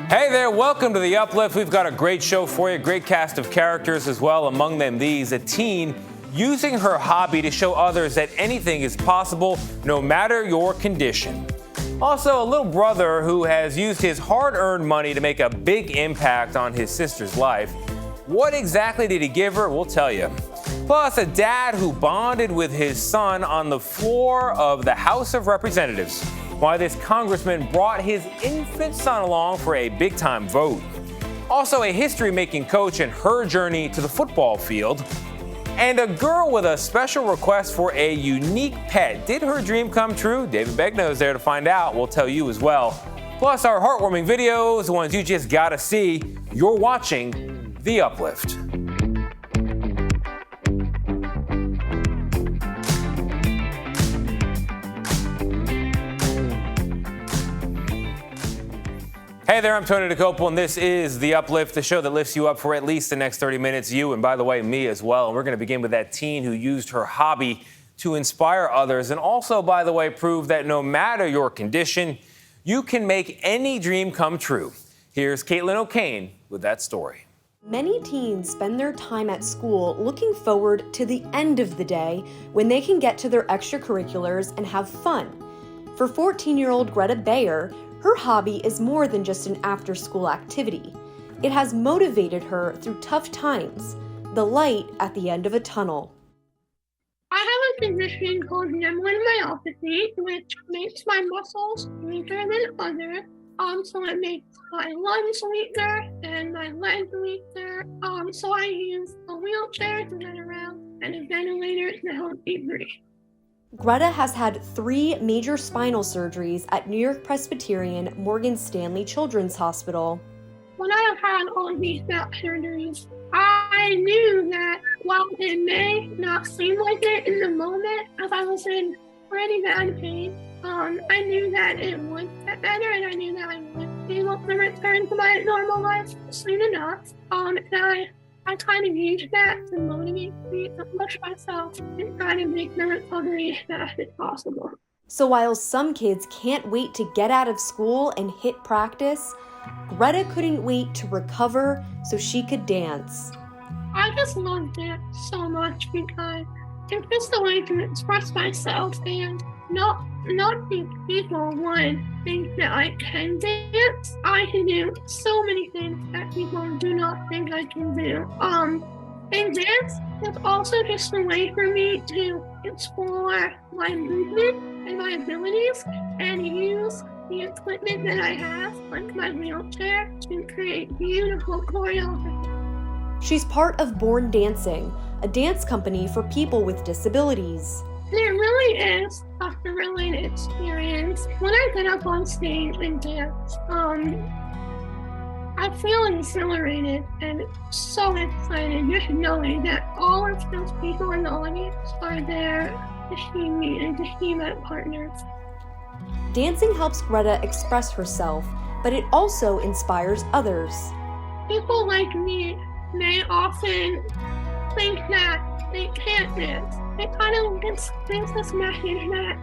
Hey there, welcome to The Uplift. We've got a great show for you, great cast of characters as well. Among them, a teen using her hobby to show others that anything is possible, no matter your condition. Also, a little brother who has used his hard-earned money to make a big impact on his sister's life. What exactly did he give her? We'll tell you. Plus, a dad who bonded with his son on the floor of the House of Representatives. Why this congressman brought his infant son along for a big-time vote. Also, a history-making coach and her journey to the football field. And a girl with a special request for a unique pet. Did her dream come true? David Begnaud is there to find out. We'll tell you as well. Plus, our heartwarming videos, the ones you just gotta see. You're watching The Uplift. Hey there, I'm Tony DeCoppel, and this is The Uplift, the show that lifts you up for at least the next 30 minutes, you, and by the way, me as well. And we're going to begin with that teen who used her hobby to inspire others and also, by the way, prove that no matter your condition, you can make any dream come true. Here's Caitlin O'Kane with that story. Many teens spend their time at school looking forward to the end of the day when they can get to their extracurriculars and have fun. For 14-year-old Greta Bayer, her hobby is more than just an after-school activity. It has motivated her through tough times, the light at the end of a tunnel. I have a condition called myopathy, which makes my muscles weaker than others. So it makes my lungs weaker and my legs weaker. So I use a wheelchair to get around and a ventilator to help me breathe. Greta has had 3 major spinal surgeries at New York Presbyterian Morgan Stanley Children's Hospital. When I have had all of these back surgeries, I knew that while it may not seem like it in the moment, as I was in pretty bad pain, I knew that it would get better, and I knew that I would be able to return to my normal life soon enough. And I kind of used that to motivate me to push myself and try to make the recovery as fast as possible. So while some kids can't wait to get out of school and hit practice, Greta couldn't wait to recover so she could dance. I just love dance so much because it's just a way to express myself and not think people would think that I can dance. I can do so many things that people do not think I can do. And dance is also just a way for me to explore my movement and my abilities and use the equipment that I have, like my wheelchair, to create beautiful choreography. She's part of Born Dancing, a dance company for people with disabilities. It really is a thrilling experience. When I get up on stage and dance, I feel exhilarated and so excited just knowing that all of those people in the audience are there to see me and to see my partners. Dancing helps Greta express herself, but it also inspires others. People like me may often think that they can't dance. It kind of gives this message that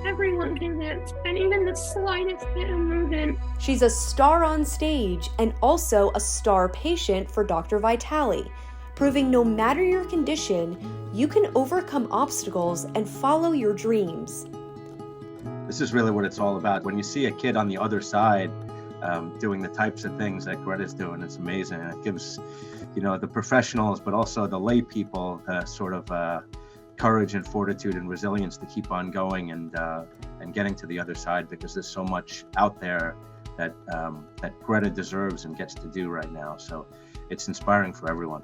everyone can dance, and even the slightest bit of movement. She's a star on stage and also a star patient for Dr. Vitale, proving no matter your condition, you can overcome obstacles and follow your dreams. This is really what it's all about. When you see a kid on the other side doing the types of things that Greta's doing, it's amazing. And it gives, the professionals, but also the lay people, sort of courage and fortitude and resilience to keep on going and getting to the other side, because there's so much out there that Greta deserves and gets to do right now. So it's inspiring for everyone.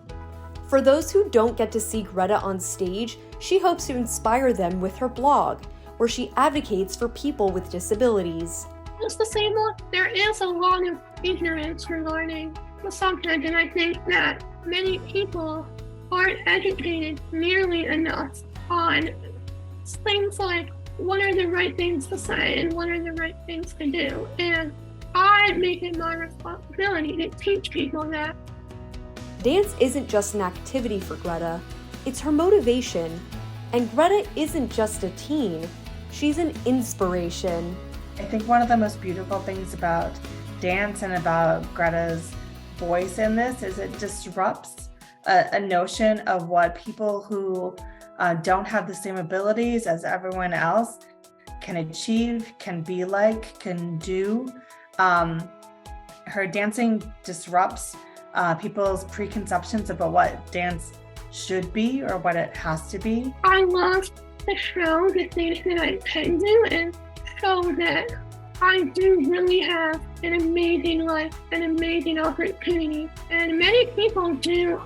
For those who don't get to see Greta on stage, she hopes to inspire them with her blog, where she advocates for people with disabilities. It's the same one. There is a lot of ignorance regarding the subject, and I think that many people aren't educated nearly enough on things like what are the right things to say and what are the right things to do. And I make it my responsibility to teach people that. Dance isn't just an activity for Greta, it's her motivation. And Greta isn't just a teen, she's an inspiration. I think one of the most beautiful things about dance and about Greta's voice in this is it disrupts a notion of what people who don't have the same abilities as everyone else can achieve, can be like, can do. Her dancing disrupts people's preconceptions about what dance should be or what it has to be. I love to show the things that I can do and show that I do really have an amazing life, an amazing opportunity. And many people do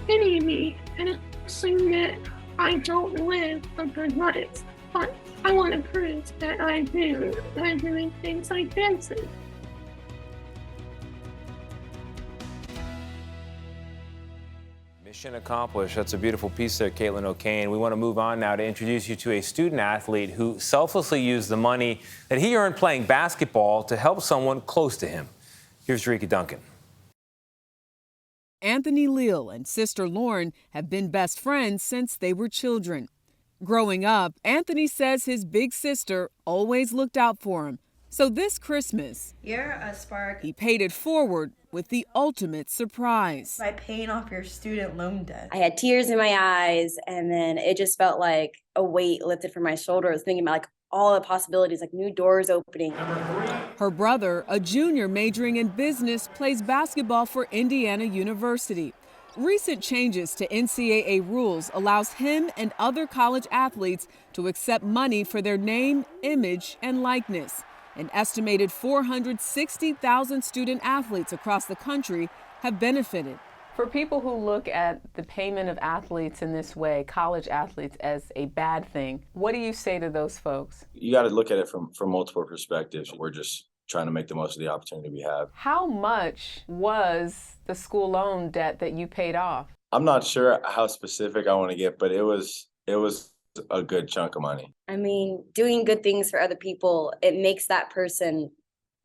pity me and assume that I don't live a good life. But I want to prove that I do by doing things like dancing. Mission accomplished. That's a beautiful piece there, Caitlin O'Kane. We want to move on now to introduce you to a student athlete who selflessly used the money that he earned playing basketball to help someone close to him. Here's Jerika Duncan. Anthony Leal and sister Lauren have been best friends since they were children. Growing up, Anthony says his big sister always looked out for him. So this Christmas, You're a spark. he paid it forward with the ultimate surprise. By paying off your student loan debt. I had tears in my eyes, and then it just felt like a weight lifted from my shoulders, thinking about like all the possibilities, like new doors opening. Her brother, a junior majoring in business, plays basketball for Indiana University. Recent changes to NCAA rules allows him and other college athletes to accept money for their name, image, and likeness. An estimated 460,000 student athletes across the country have benefited. For people who look at the payment of athletes in this way, college athletes, as a bad thing, what do you say to those folks? You got to look at it from multiple perspectives. We're just trying to make the most of the opportunity we have. How much was the school loan debt that you paid off? I'm not sure how specific I want to get, but it was a good chunk of money. I mean, doing good things for other people, it makes that person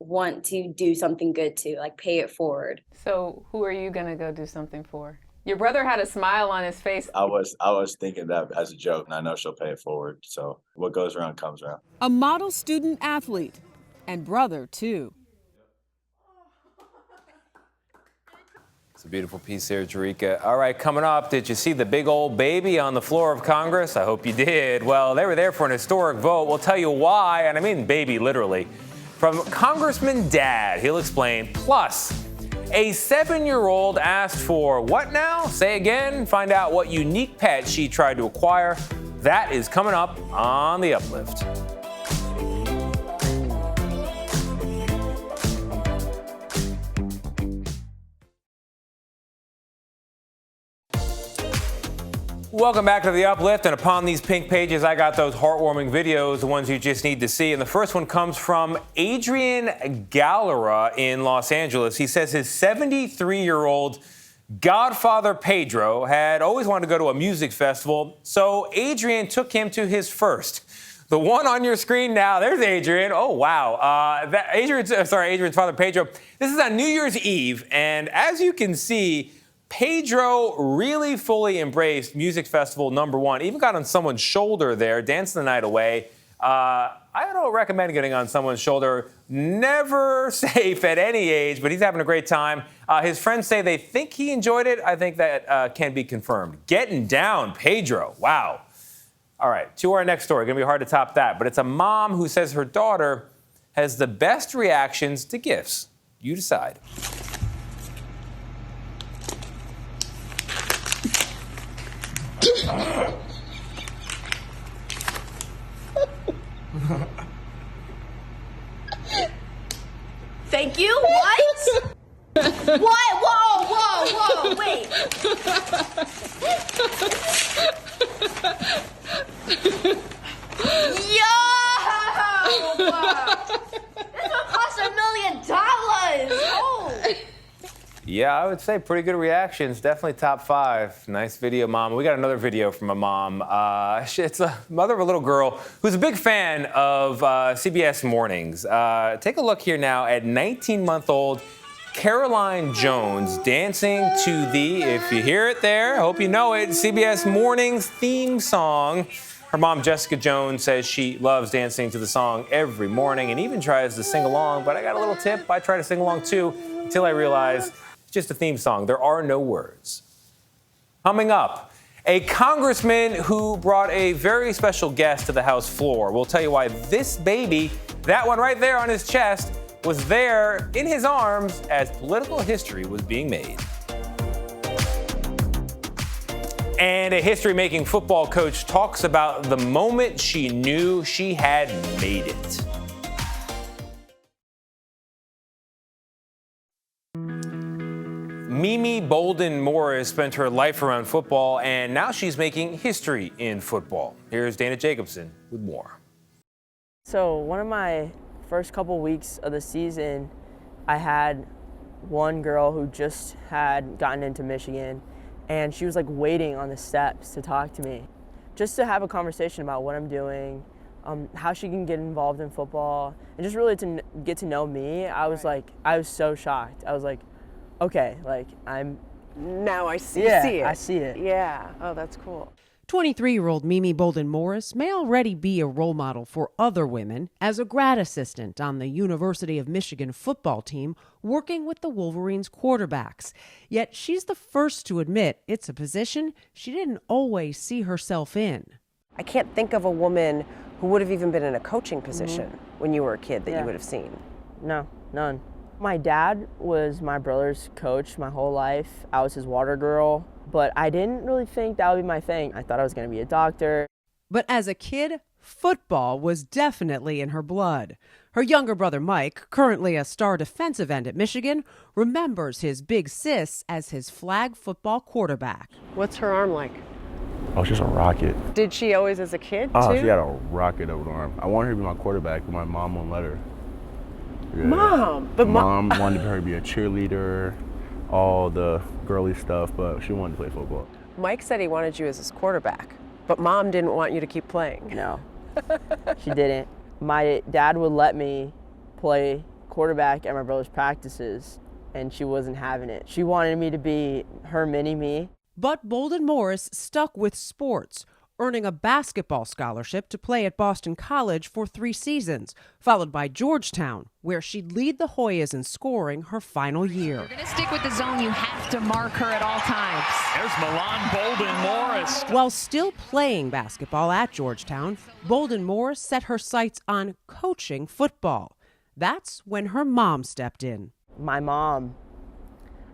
want to do something good too, like pay it forward. So who are you gonna go do something for? Your brother had a smile on his face. I was thinking that as a joke, and I know she'll pay it forward. So what goes around comes around. A model student athlete and brother too. It's a beautiful piece there, Jerika. All right, coming up, did you see the big old baby on the floor of Congress? I hope you did. Well, they were there for an historic vote. We'll tell you why, and I mean baby literally. From Congressman Dad, he'll explain. Plus, a 7-year-old asked for what now? Say again. Find out what unique pet she tried to acquire. That is coming up on The Uplift. Welcome back to The Uplift, and upon these pink pages, I got those heartwarming videos, the ones you just need to see. And the first one comes from Adrian Galera in Los Angeles. He says his 73-year-old godfather Pedro had always wanted to go to a music festival, so Adrian took him to his first. The one on your screen now, there's Adrian. Oh, wow. Adrian's father Pedro. This is on New Year's Eve, and as you can see, Pedro really fully embraced Music Festival #1. Even got on someone's shoulder there, dancing the night away. I don't recommend getting on someone's shoulder. Never safe at any age, but he's having a great time. His friends say they think he enjoyed it. I think that can be confirmed. Getting down, Pedro. Wow. All right, to our next story. Going to be hard to top that, but it's a mom who says her daughter has the best reactions to gifts. You decide. Thank you? What? What? Whoa, wait. Yo! This will cost $1 million! Oh! Yeah, I would say pretty good reactions. Definitely top 5. Nice video, Mom. We got another video from a mom. It's a mother of a little girl who's a big fan of CBS Mornings. Take a look here now at 19-month-old Caroline Jones dancing to the, if you hear it there, I hope you know it, CBS Mornings theme song. Her mom, Jessica Jones, says she loves dancing to the song every morning and even tries to sing along. But I got a little tip. I try to sing along too until I realize it's just a theme song. There are no words. Coming up, a congressman who brought a very special guest to the House floor. We'll tell you why this baby, that one right there on his chest, was there in his arms as political history was being made. And a history-making football coach talks about the moment she knew she had made it. Mimi Bolden Morris spent her life around football, and now she's making history in football. Here's Dana Jacobson with more. So one of my first couple weeks of the season, I had one girl who just had gotten into Michigan, and she was like waiting on the steps to talk to me, just to have a conversation about what I'm doing, how she can get involved in football, and just really to get to know me. I was so shocked. I was like, okay, like now I see yeah, it. I see it. Yeah. Oh, that's cool. 23-year-old Mimi Bolden Morris may already be a role model for other women as a grad assistant on the University of Michigan football team working with the Wolverines quarterbacks. Yet she's the first to admit it's a position she didn't always see herself in. I can't think of a woman who would have even been in a coaching position when you were a kid that you would have seen. No, none. My dad was my brother's coach my whole life. I was his water girl. But I didn't really think that would be my thing. I thought I was going to be a doctor. But as a kid, football was definitely in her blood. Her younger brother Mike, currently a star defensive end at Michigan, remembers his big sis as his flag football quarterback. What's her arm like? Oh, she's a rocket. Did she always as a kid, Oh, too? she had a rocket of an arm. I wanted her to be my quarterback, but my mom won't let her. Yeah. Mom? But Mom wanted her to be a cheerleader, all the girly stuff, but she wanted to play football. Mike said he wanted you as his quarterback, but Mom didn't want you to keep playing. No, she didn't. My dad would let me play quarterback at my brother's practices, and she wasn't having it. She wanted me to be her mini-me. But Bolden Morris stuck with sports, earning a basketball scholarship to play at Boston College for 3 seasons, followed by Georgetown, where she'd lead the Hoyas in scoring her final year. You're going to stick with the zone. You have to mark her at all times. There's Milan Bolden Morris. While still playing basketball at Georgetown, Bolden Morris set her sights on coaching football. That's when her mom stepped in. My mom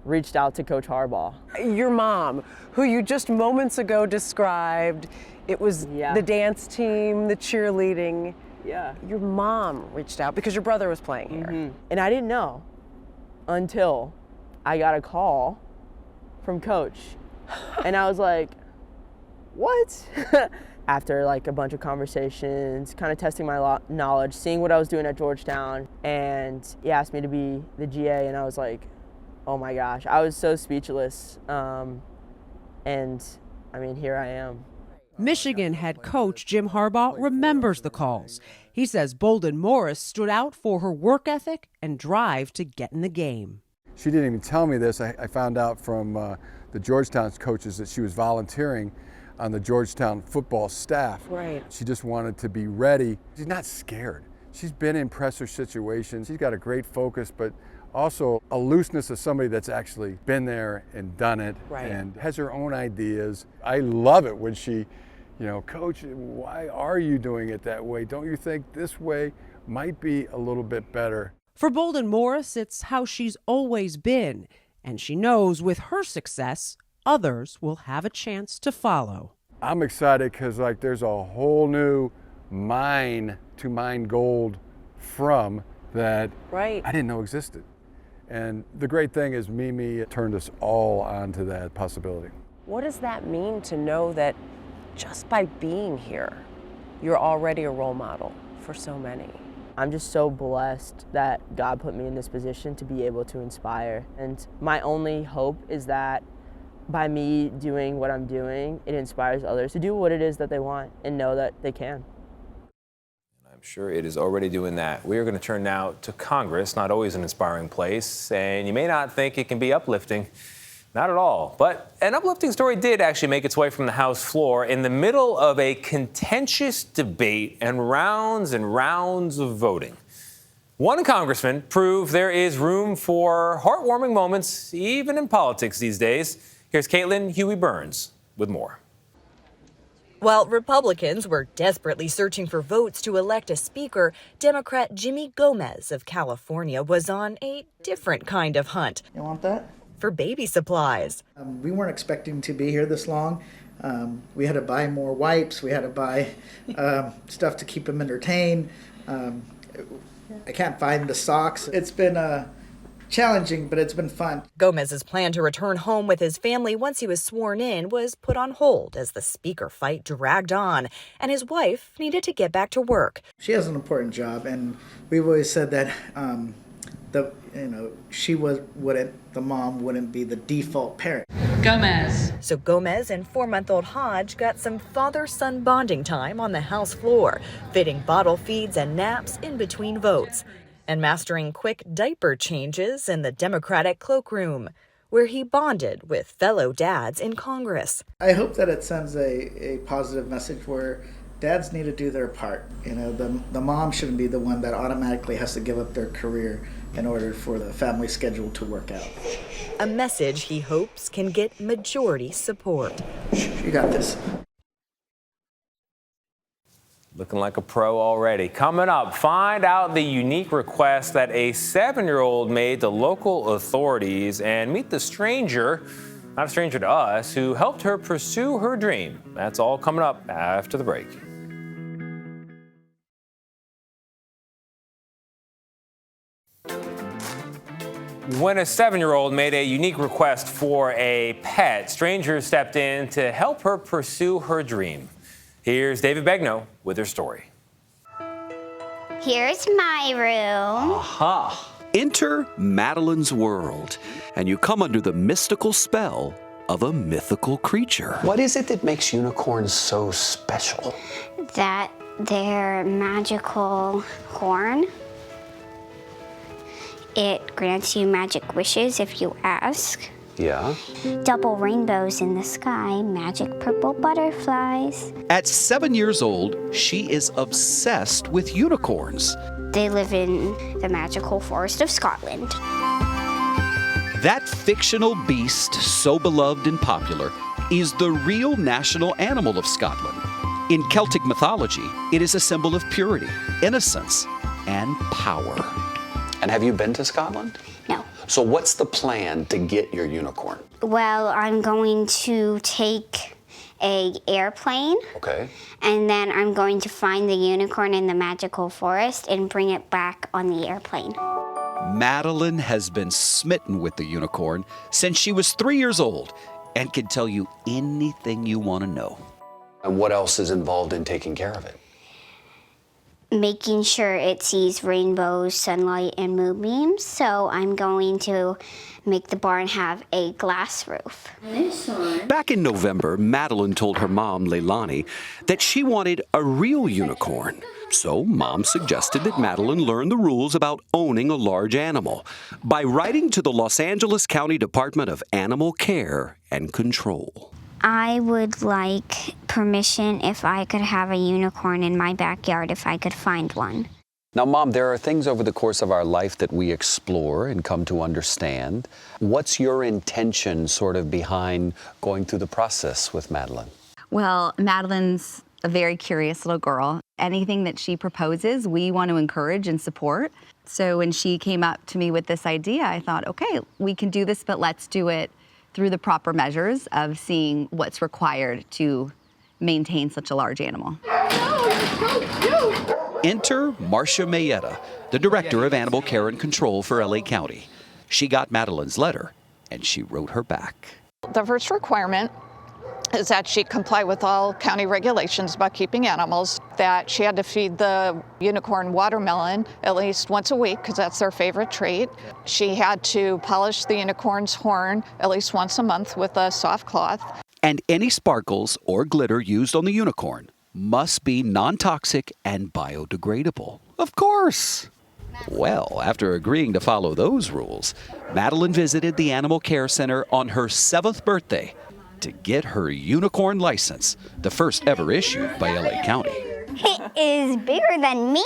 reached out to Coach Harbaugh. Your mom, who you just moments ago described, it was the dance team, the cheerleading. Yeah. Your mom reached out because your brother was playing here. And I didn't know until I got a call from Coach. And I was like, what? After like a bunch of conversations, kind of testing my knowledge, seeing what I was doing at Georgetown, and he asked me to be the GA, and I was like, oh my gosh, I was so speechless. And I mean, here I am. Michigan head coach Jim Harbaugh remembers the calls. He says Bolden Morris stood out for her work ethic and drive to get in the game. She didn't even tell me this. I found out from the Georgetown coaches that she was volunteering on the Georgetown football staff. Right. She just wanted to be ready. She's not scared. She's been in pressure situations. She's got a great focus, but also a looseness of somebody that's actually been there and done it and has her own ideas. I love it when she, Coach, why are you doing it that way? Don't you think this way might be a little bit better? For Bolden Morris, it's how she's always been, and she knows with her success, others will have a chance to follow. I'm excited because there's a whole new mine to mine gold from that I didn't know existed. And the great thing is Mimi turned us all onto that possibility. What does that mean to know that just by being here, you're already a role model for so many? I'm just so blessed that God put me in this position to be able to inspire. And my only hope is that by me doing what I'm doing, it inspires others to do what it is that they want and know that they can. I'm sure it is already doing that. We are going to turn now to Congress, not always an inspiring place, and you may not think it can be uplifting. Not at all. But an uplifting story did actually make its way from the House floor in the middle of a contentious debate and rounds of voting. One congressman proved there is room for heartwarming moments, even in politics these days. Here's Caitlin Huey-Burns with more. While Republicans were desperately searching for votes to elect a speaker, Democrat Jimmy Gomez of California was on a different kind of hunt. You want that? For baby supplies. We weren't expecting to be here this long. We had to buy more wipes. We had to buy stuff to keep him entertained. I can't find the socks. It's been challenging, but it's been fun. Gomez's plan to return home with his family once he was sworn in was put on hold as the speaker fight dragged on, and his wife needed to get back to work. She has an important job, and we've always said that the mom wouldn't be the default parent. Gomez. So Gomez and 4-month-old Hodge got some father-son bonding time on the House floor, fitting bottle feeds and naps in between votes, and mastering quick diaper changes in the Democratic cloakroom, where he bonded with fellow dads in Congress. I hope that it sends a positive message where dads need to do their part. The mom shouldn't be the one that automatically has to give up their career in order for the family schedule to work out. A message he hopes can get majority support. You got this. Looking like a pro already. Coming up, find out the unique request that a 7-year-old made to local authorities and meet the stranger, not a stranger to us, who helped her pursue her dream. That's all coming up after the break. When a 7-year-old made a unique request for a pet, strangers stepped in to help her pursue her dream. Here's David Begnaud with her story. Here's my room. Aha! Enter Madeline's world, and you come under the mystical spell of a mythical creature. What is it that makes unicorns so special? That their magical horn. It grants you magic wishes if you ask. Yeah. Double rainbows in the sky, magic purple butterflies. At 7 years old, she is obsessed with unicorns. They live in the magical forest of Scotland. That fictional beast, so beloved and popular, is the real national animal of Scotland. In Celtic mythology, it is a symbol of purity, innocence, and power. And have you been to Scotland? No. So what's the plan to get your unicorn? Well, I'm going to take an airplane. Okay. And then I'm going to find the unicorn in the magical forest and bring it back on the airplane. Madeline has been smitten with the unicorn since she was 3 years old and can tell you anything you want to know. And what else is involved in taking care of it? Making sure it sees rainbows, sunlight, and moonbeams. So I'm going to make the barn have a glass roof. This one. Back in November, Madeline told her mom, Leilani, that she wanted a real unicorn. So Mom suggested that Madeline learn the rules about owning a large animal by writing to the Los Angeles County Department of Animal Care and Control. I would like permission if I could have a unicorn in my backyard if I could find one. Now, Mom, there are things over the course of our life that we explore and come to understand. What's your intention sort of behind going through the process with Madeline? Well, Madeline's a very curious little girl. Anything that she proposes, we want to encourage and support. So when she came up to me with this idea, I thought, okay, we can do this, but let's do it through the proper measures of seeing what's required to maintain such a large animal. Enter Marcia Mayetta, the Director of Animal Care and Control for LA County. She got Madeline's letter, and she wrote her back. The first requirement is that she comply with all county regulations about keeping animals, that she had to feed the unicorn watermelon at least once a week because that's their favorite treat. She had to polish the unicorn's horn at least once a month with a soft cloth. And any sparkles or glitter used on the unicorn must be non-toxic and biodegradable. Of course. Well, after agreeing to follow those rules, Madeline visited the Animal Care Center on her 7th birthday to get her unicorn license, the first ever issued by LA County. It is bigger than me.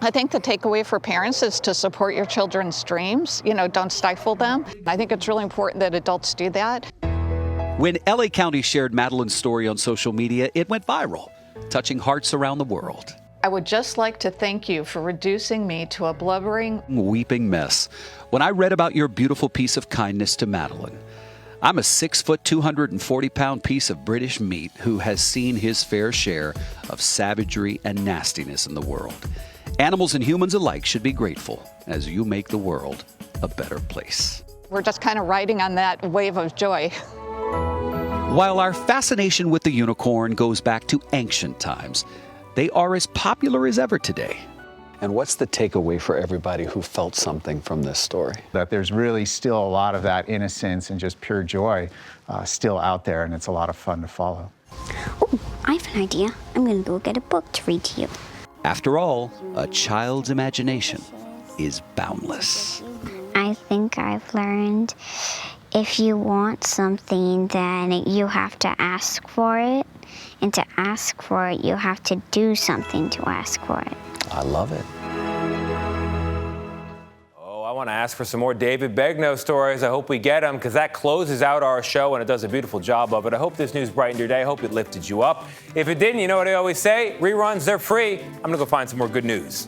I think the takeaway for parents is to support your children's dreams. Don't stifle them. I think it's really important that adults do that. When LA County shared Madeline's story on social media, it went viral, touching hearts around the world. I would just like to thank you for reducing me to a blubbering, weeping mess when I read about your beautiful piece of kindness to Madeline. I'm a 6-foot, 240-pound piece of British meat who has seen his fair share of savagery and nastiness in the world. Animals and humans alike should be grateful as you make the world a better place. We're just kind of riding on that wave of joy. While our fascination with the unicorn goes back to ancient times, they are as popular as ever today. And what's the takeaway for everybody who felt something from this story? That there's really still a lot of that innocence and just pure joy still out there, and it's a lot of fun to follow. Ooh, I have an idea. I'm going to go get a book to read to you. After all, a child's imagination is boundless. I think I've learned if you want something, then you have to ask for it. And to ask for it, you have to do something to ask for it. I love it. Oh, I want to ask for some more David Begnaud stories. I hope we get them because that closes out our show and it does a beautiful job of it. I hope this news brightened your day. I hope it lifted you up. If it didn't, you know what I always say? Reruns, they're free. I'm going to go find some more good news.